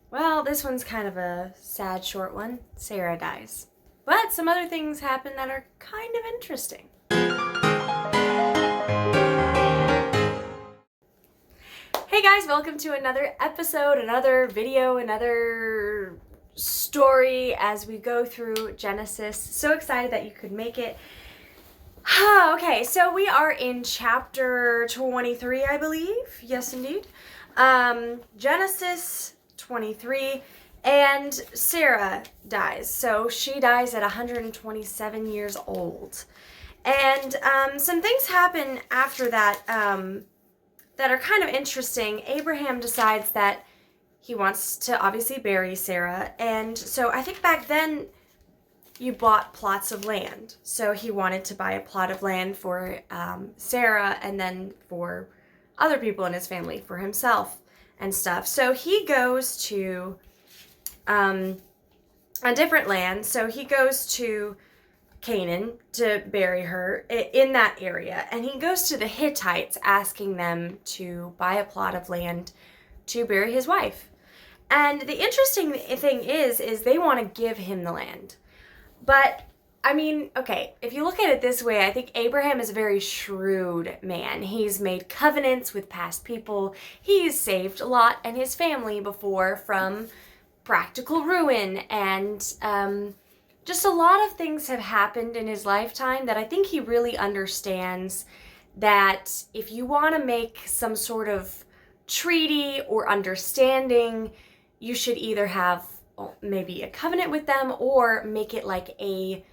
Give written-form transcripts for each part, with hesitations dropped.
Well, this one's kind of a sad short one. Sarah dies. But some other things happen that are kind of interesting. Hey guys, welcome to another episode, another video, another story as we go through Genesis. So excited that you could make it. Okay, so we are in chapter 23, I believe. Yes, indeed. Genesis 23, and Sarah dies. So she dies at 127 years old. And some things happen after that that are kind of interesting. Abraham decides that he wants to obviously bury Sarah. And so I think back then you bought plots of land. So he wanted to buy a plot of land for Sarah and then for other people in his family, for himself and stuff. So he goes to a different land. So he goes to Canaan to bury her in that area. And he goes to the Hittites asking them to buy a plot of land to bury his wife. And the interesting thing is they want to give him the land. But, I mean, okay, if you look at it this way, I think Abraham is a very shrewd man. He's made covenants with past people. He's saved Lot and his family before from practical ruin. And just a lot of things have happened in his lifetime that I think he really understands that if you want to make some sort of treaty or understanding, you should either have maybe a covenant with them or make it like a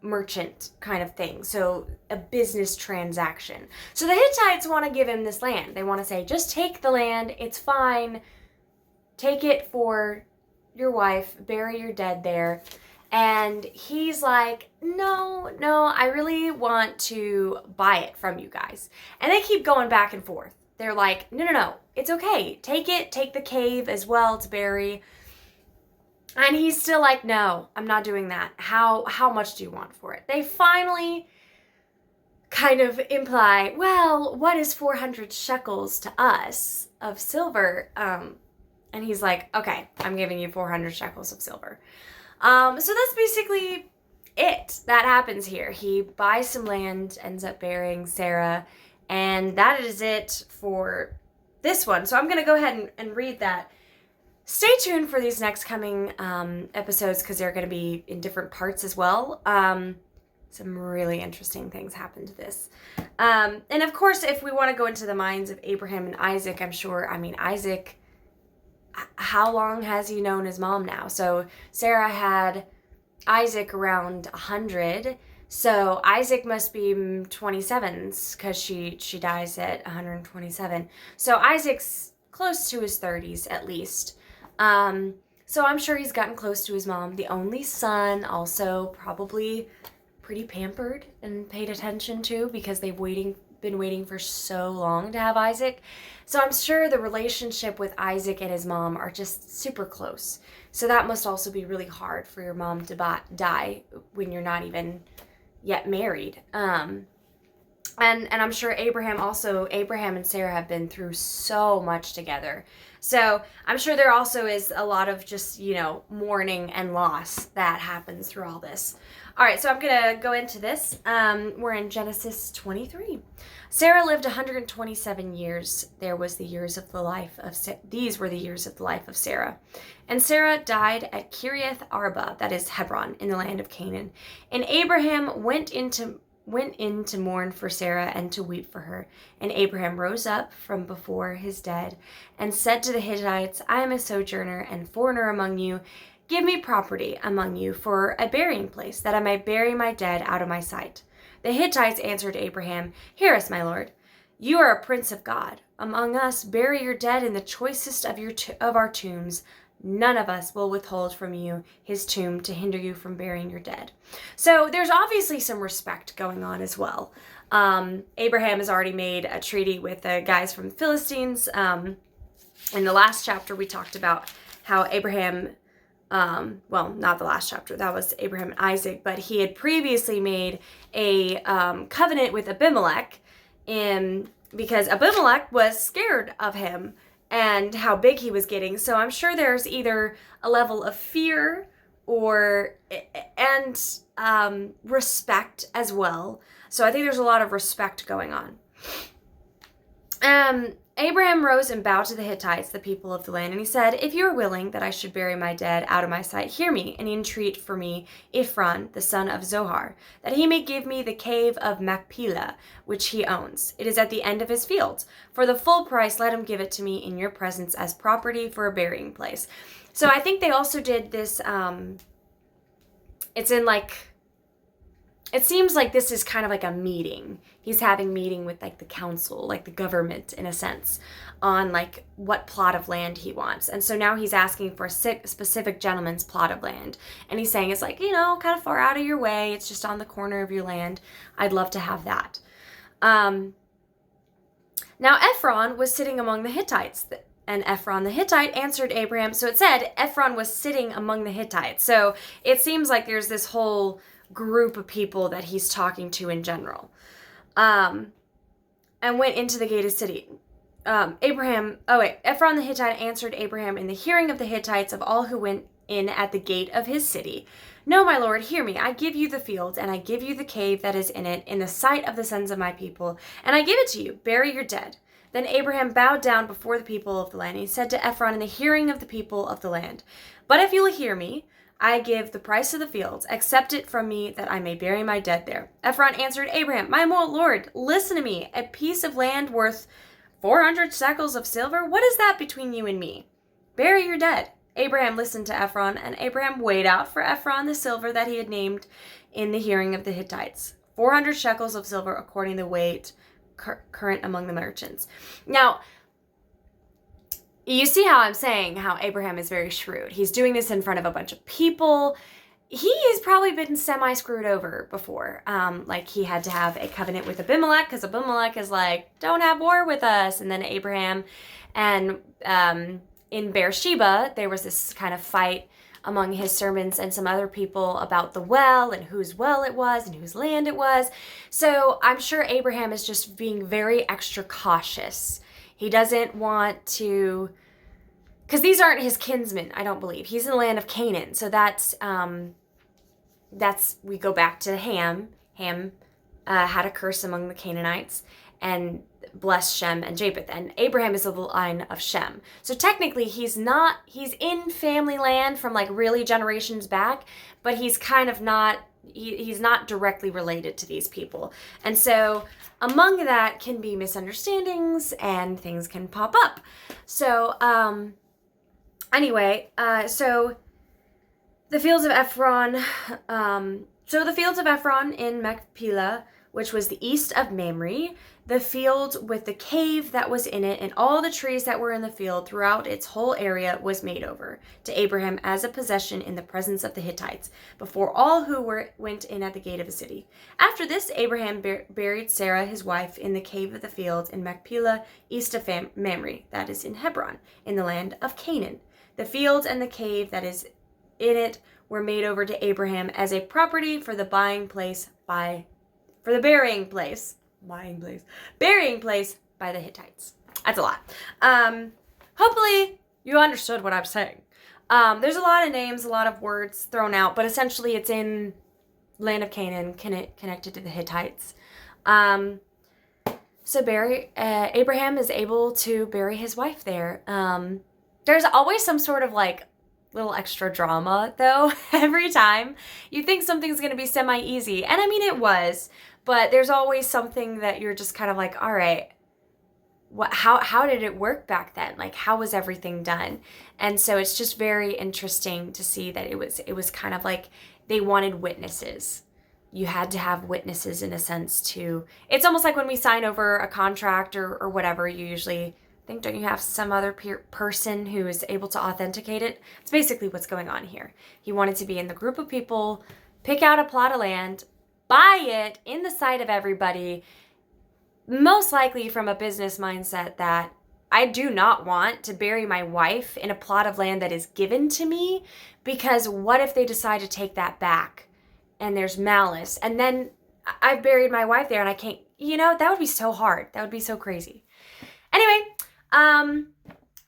merchant kind of thing. So a business transaction. So the Hittites want to give him this land. They want to say, just take the land. It's fine. Take it for your wife. Bury your dead there. And he's like, no, I really want to buy it from you guys. And they keep going back and forth. They're like, no, it's okay. Take it. Take the cave as well to bury. And he's still like, no, I'm not doing that. How much do you want for it? They finally kind of imply, well, what is 400 shekels to us of silver? And he's like, okay, I'm giving you 400 shekels of silver. So that's basically it that happens here. He buys some land, ends up burying Sarah, and that is it for this one. So I'm going to go ahead and read that. Stay tuned for these next coming episodes because they're going to be in different parts as well. Some really interesting things happen to this. And of course, if we want to go into the minds of Abraham and Isaac, Isaac, how long has he known his mom now? So Sarah had Isaac around 100. So Isaac must be 27s because she dies at 127. So Isaac's close to his 30s at least. So I'm sure he's gotten close to his mom. The only son, also probably pretty pampered and paid attention to because they've been waiting for so long to have Isaac. So I'm sure the relationship with Isaac and his mom are just super close. So that must also be really hard for your mom to die when you're not even yet married. And I'm sure Abraham and Sarah have been through so much together. So I'm sure there also is a lot of just, mourning and loss that happens through all this. All right, so I'm going to go into this. We're in Genesis 23. Sarah lived 127 years. These were the years of the life of Sarah. And Sarah died at Kiriath Arba, that is Hebron, in the land of Canaan. And Abraham went in to mourn for Sarah and to weep for her. And Abraham rose up from before his dead and said to the Hittites, I am a sojourner and foreigner among you. Give me property among you for a burying place, that I may bury my dead out of my sight. The Hittites answered Abraham, Hear us, my lord. You are a prince of God. Among us, bury your dead in the choicest of our tombs. None of us will withhold from you his tomb to hinder you from burying your dead. So there's obviously some respect going on as well. Abraham has already made a treaty with the guys from the Philistines. In the last chapter, we talked about how Abraham, not the last chapter, that was Abraham and Isaac, but he had previously made a covenant with Abimelech because Abimelech was scared of him and how big he was getting. So I'm sure there's either a level of fear or and respect as well. So I think there's a lot of respect going on. Abraham rose and bowed to the Hittites, the people of the land, and he said, "If you are willing that I should bury my dead out of my sight, hear me and entreat for me Ephron, the son of Zohar, that he may give me the cave of Machpelah, which he owns. It is at the end of his fields. For the full price, let him give it to me in your presence as property for a burying place." So I think they also did this, it's in like, it seems like this is kind of like a meeting. He's having meeting with like the council, like the government in a sense, on like what plot of land he wants. And so now he's asking for a specific gentleman's plot of land. And he's saying it's like, kind of far out of your way. It's just on the corner of your land. I'd love to have that. Now Ephron was sitting among the Hittites. And Ephron the Hittite answered Abraham. So it said Ephron was sitting among the Hittites. So it seems like there's this whole group of people that he's talking to in general, and went into the gated city. Ephron the Hittite answered Abraham in the hearing of the Hittites of all who went in at the gate of his city, "No, my lord, hear me. I give you the field, and I give you the cave that is in it, in the sight of the sons of my people, and I give it to you. Bury your dead." Then Abraham bowed down before the people of the land. He said to Ephron in the hearing of the people of the land, "But if you will hear me, I give the price of the fields. Accept it from me that I may bury my dead there." Ephron answered Abraham, "My lord, listen to me. A piece of land worth 400 shekels of silver? What is that between you and me? Bury your dead." Abraham listened to Ephron, and Abraham weighed out for Ephron the silver that he had named in the hearing of the Hittites. 400 shekels of silver according to the weight current among the merchants. Now, you see how I'm saying how Abraham is very shrewd. He's doing this in front of a bunch of people. He has probably been semi-screwed over before. Like he had to have a covenant with Abimelech because Abimelech is like, "Don't have war with us." And then Abraham, and in Beersheba, there was this kind of fight among his servants and some other people about the well and whose well it was and whose land it was. So I'm sure Abraham is just being very extra cautious. He doesn't want to, because these aren't his kinsmen, I don't believe. He's in the land of Canaan. So that's we go back to Ham. Ham had a curse among the Canaanites and blessed Shem and Japheth. And Abraham is of the line of Shem. So technically he's in family land from like really generations back, but he's kind of not, he's not directly related to these people. And so among that can be misunderstandings and things can pop up. So so the fields of Ephron, in Machpelah, which was the east of Mamre, the field with the cave that was in it and all the trees that were in the field throughout its whole area was made over to Abraham as a possession in the presence of the Hittites, before all who went in at the gate of the city. After this, Abraham buried Sarah, his wife, in the cave of the field in Machpelah, east of Mamre, that is in Hebron, in the land of Canaan. The field and the cave that is in it were made over to Abraham as a property for the burying place by the Hittites. That's a lot. Hopefully you understood what I'm saying. There's a lot of names, a lot of words thrown out, but essentially it's in land of Canaan, connected to the Hittites. So Abraham is able to bury his wife there. There's always some sort of like little extra drama though every time. You think something's going to be semi-easy, and I mean it was, but there's always something that you're just kind of like, all right, how did it work back then? Like, how was everything done? And so it's just very interesting to see that it was kind of like they wanted witnesses. You had to have witnesses in a sense to, it's almost like when we sign over a contract or whatever, you usually don't you have some other person who is able to authenticate it? It's basically what's going on here. He wanted to be in the group of people, pick out a plot of land, buy it in the sight of everybody, most likely from a business mindset that I do not want to bury my wife in a plot of land that is given to me, because what if they decide to take that back and there's malice, and then I've buried my wife there and I can't, that would be so hard. That would be so crazy. Anyway,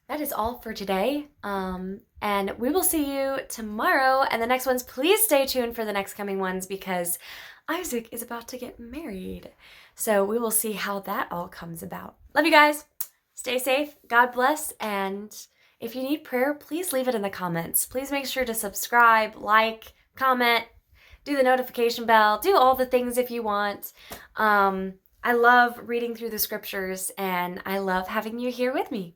that is all for today. And we will see you tomorrow and the next ones. Please stay tuned for the next coming ones because Isaac is about to get married. So we will see how that all comes about. Love you guys. Stay safe. God bless. And if you need prayer, please leave it in the comments. Please make sure to subscribe, like, comment, do the notification bell, do all the things if you want. I love reading through the scriptures and I love having you here with me.